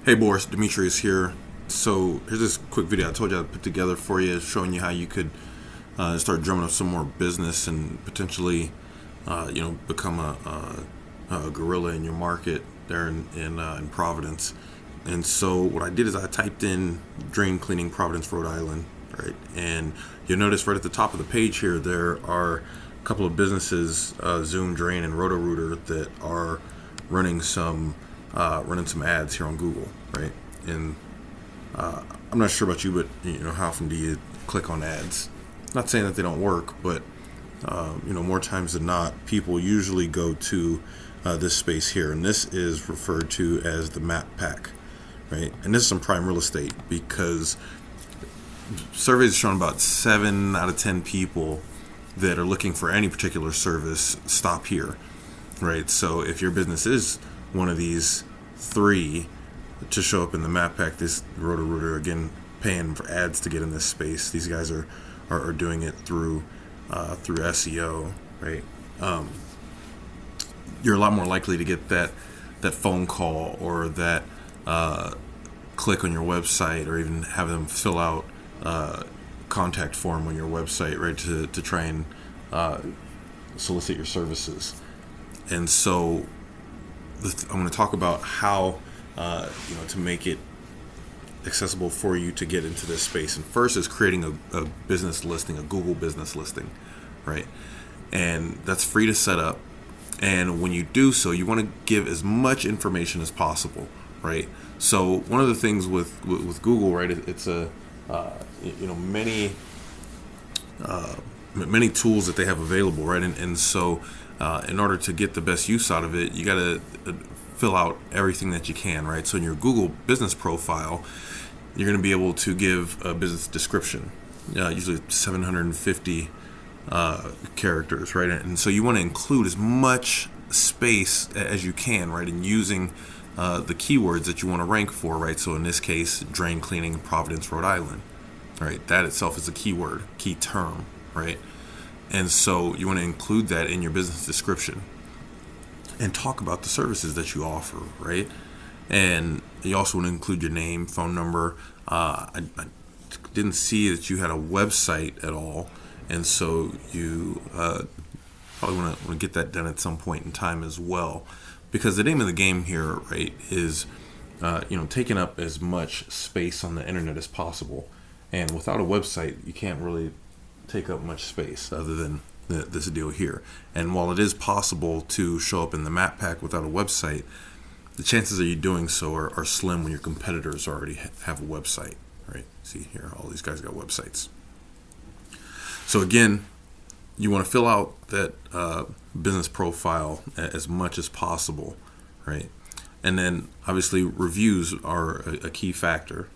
Hey Boris, Demetrius here. So here's this quick video I told you I'd put together for you, showing you how you could start drumming up some more business and potentially, become a gorilla in your market there in Providence. And so what I did is I typed in drain cleaning Providence, Rhode Island, right? And you'll notice right at the top of the page here there are a couple of businesses, Zoom Drain and Roto-Rooter, that are running some ads here on Google, right? And I'm not sure about you, but how often do you click on ads? Not saying that they don't work, but more times than not, people usually go to this space here, and this is referred to as the map pack, right? And this is some prime real estate, because surveys have shown about 7 out of 10 people that are looking for any particular service stop here, right? So if your business is one of these 3 to show up in the map pack, this Roto-Rooter, again, paying for ads to get in this space. These guys are doing it through SEO, right? You're a lot more likely to get that phone call or that click on your website, or even have them fill out contact form on your website, right, to try and solicit your services. And so I'm going to talk about how to make it accessible for you to get into this space. And first is creating a business listing, a Google business listing, right? And that's free to set up. And when you do so, you want to give as much information as possible, right? So one of the things with Google, right, it's many tools that they have available, right? And so in order to get the best use out of it, you got to fill out everything that you can, right? So in your Google business profile, you're going to be able to give a business description, usually 750 characters, right? And so you want to include as much space as you can, right? And using the keywords that you want to rank for, right? So in this case, drain cleaning in Providence, Rhode Island, right? That itself is a keyword, key term, right? And so you want to include that in your business description and talk about the services that you offer, right? And you also want to include your name, phone number. I didn't see that you had a website at all, and so you probably want to get that done at some point in time as well, because the name of the game here, right, is taking up as much space on the internet as possible. And without a website, you can't really take up much space other than this deal here. And while it is possible to show up in the map pack without a website, the chances of you doing so are slim when your competitors already have a website, right? See here, all these guys got websites. So again, you want to fill out that business profile as much as possible, right? And then obviously reviews are a key factor,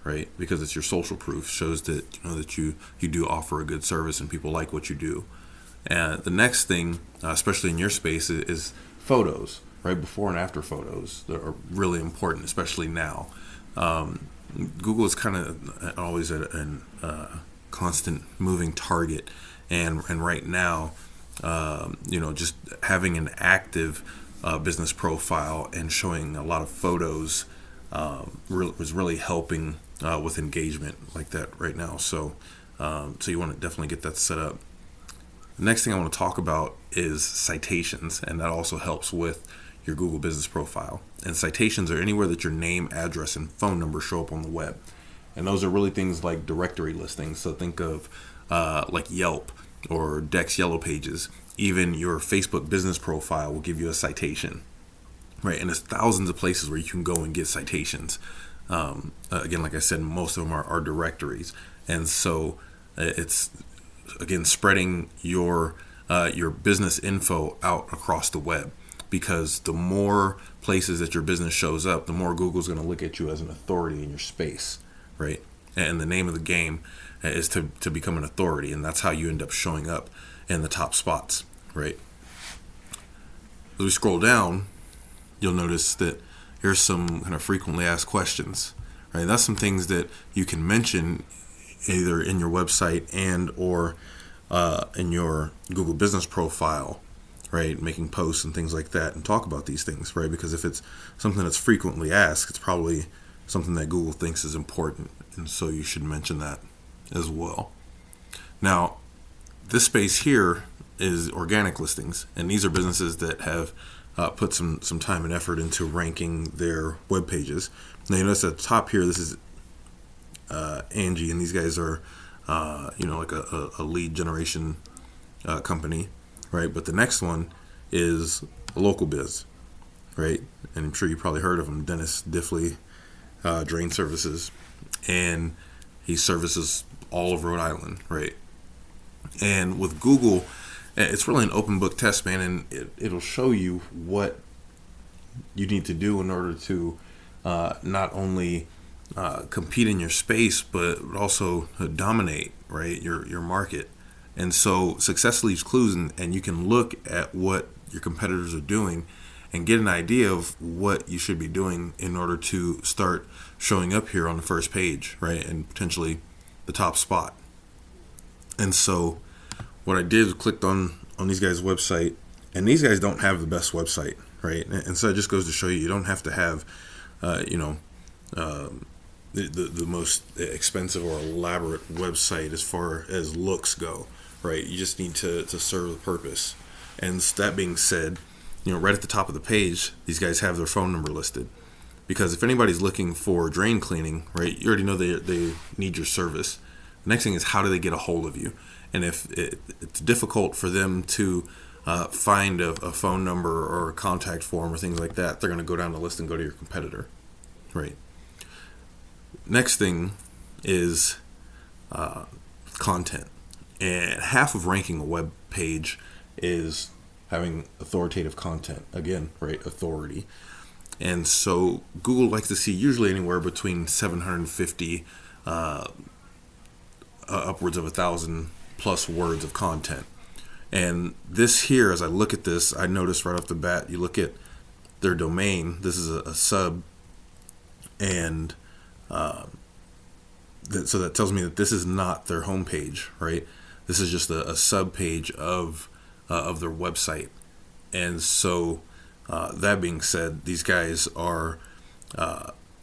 right? Because it's your social proof, shows that that you do offer a good service and people like what you do. And the next thing, especially in your space, is photos, right? Before and after photos that are really important, especially now. Google is kind of always a constant moving target, and right now, just having an active business profile and showing a lot of photos was really helping with engagement like that right now. So you want to definitely get that set up. The next thing I want to talk about is citations, and that also helps with your Google business profile. And citations are anywhere that your name, address, and phone number show up on the web. And those are really things like directory listings. So think of like Yelp or Dex Yellow Pages. Even your Facebook business profile will give you a citation, right? And there's thousands of places where you can go and get citations. Again, like I said, most of them are directories. And so it's, again, spreading your business info out across the web, because the more places that your business shows up, the more Google's going to look at you as an authority in your space, right? And the name of the game is to become an authority, and that's how you end up showing up in the top spots, right? As we scroll down, you'll notice that here's some kind of frequently asked questions, right? That's some things that you can mention either in your website and or in your Google business profile, right? Making posts and things like that, and talk about these things, right? Because if it's something that's frequently asked, it's probably something that Google thinks is important, and so you should mention that as well. Now, this space here is organic listings, and these are businesses that have put some time and effort into ranking their web pages. Now, you notice at the top here, this is Angie, and these guys are like a lead generation company, right? But the next one is a local biz, right? And I'm sure you probably heard of him, Dennis Diffley, Drain Services, and he services all of Rhode Island, right? And with Google, it's really an open book test, man, and it'll show you what you need to do in order to not only compete in your space, but also dominate, right, your market. And so success leaves clues, and you can look at what your competitors are doing and get an idea of what you should be doing in order to start showing up here on the first page, right, and potentially the top spot. And so what I did was clicked on these guys' website, and these guys don't have the best website, right? And so it just goes to show you don't have to have, the most expensive or elaborate website as far as looks go, right? You just need to serve the purpose. And that being said, right at the top of the page, these guys have their phone number listed. Because if anybody's looking for drain cleaning, right, you already know they need your service. The next thing is, how do they get a hold of you? And if it's difficult for them to find a phone number or a contact form or things like that, they're going to go down the list and go to your competitor, right? Next thing is content. And half of ranking a web page is having authoritative content. Again, right, authority. And so Google likes to see usually anywhere between 750 upwards of 1,000 plus words of content. And this here, as I look at this, I notice right off the bat, you look at their domain, this is a sub, and so that tells me that this is not their homepage, right? This is just a sub page of their website. And so that being said, these guys are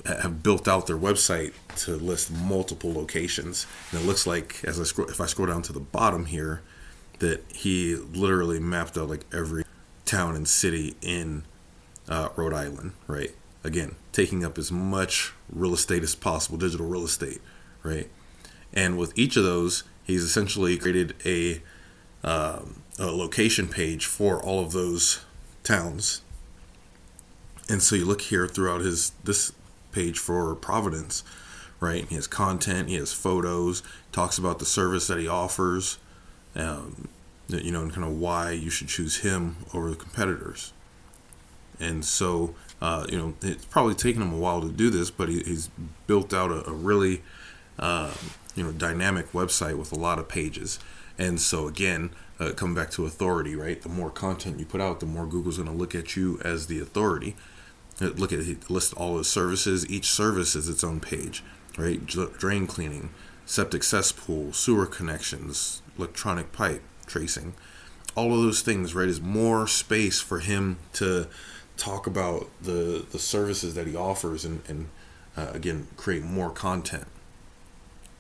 have built out their website to list multiple locations. And it looks like, if I scroll down to the bottom here, that he literally mapped out like every town and city in Rhode Island, right? Again, taking up as much real estate as possible, digital real estate, right? And with each of those, he's essentially created a location page for all of those towns. And so you look here throughout this page for Providence, right? He has content, he has photos, talks about the service that he offers, and kind of why you should choose him over the competitors. And so, it's probably taken him a while to do this, but he's built out a really, dynamic website with a lot of pages. And so again, coming back to authority, right? The more content you put out, the more Google's going to look at you as the authority. He lists all his services. Each service is its own page, right? Drain cleaning, septic cesspool, sewer connections, electronic pipe tracing. All of those things, right, is more space for him to talk about the services that he offers and again, create more content.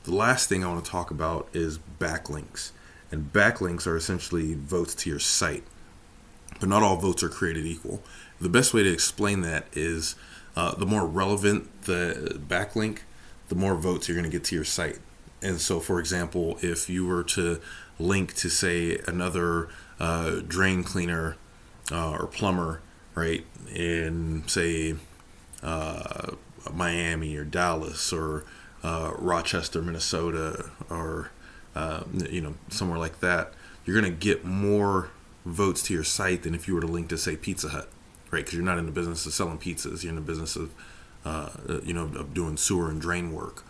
The last thing I want to talk about is backlinks. And backlinks are essentially votes to your site. But not all votes are created equal. The best way to explain that is the more relevant the backlink, the more votes you're going to get to your site. And so, for example, if you were to link to, say, another drain cleaner or plumber, right, in, say, Miami or Dallas or Rochester, Minnesota, or somewhere like that, you're going to get more votes to your site than if you were to link to, say, Pizza Hut, right? Because you're not in the business of selling pizzas. You're in the business of of doing sewer and drain work.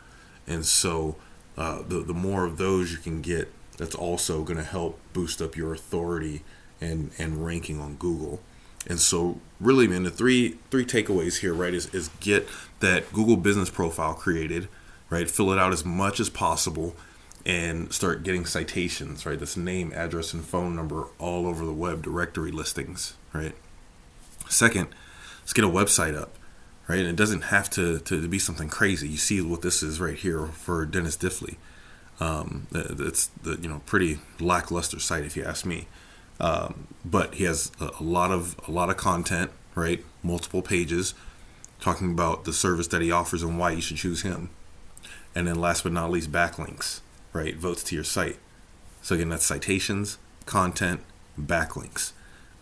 And so the more of those you can get, that's also going to help boost up your authority and ranking on Google. And so really, man, the three takeaways here, right, is get that Google business profile created, right? Fill it out as much as possible. and start getting citations, right? That's name, address, and phone number all over the web directory listings, right? Second, let's get a website up, right? And it doesn't have to be something crazy. You see what this is right here for Dennis Diffley. It's the pretty lackluster site if you ask me. But he has a lot of content, right? Multiple pages talking about the service that he offers and why you should choose him. And then last but not least, backlinks, right? Votes to your site. So again, that's citations, content, backlinks.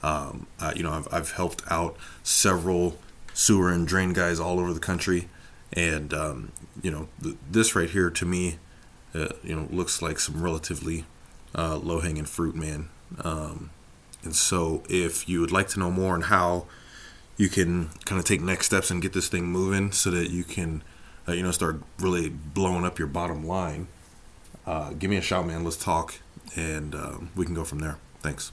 I've helped out several sewer and drain guys all over the country, and this right here to me, looks like some relatively low-hanging fruit, man. And so, if you would like to know more on how you can kind of take next steps and get this thing moving, so that you can, start really blowing up your bottom line, give me a shout, man. Let's talk, and we can go from there. Thanks.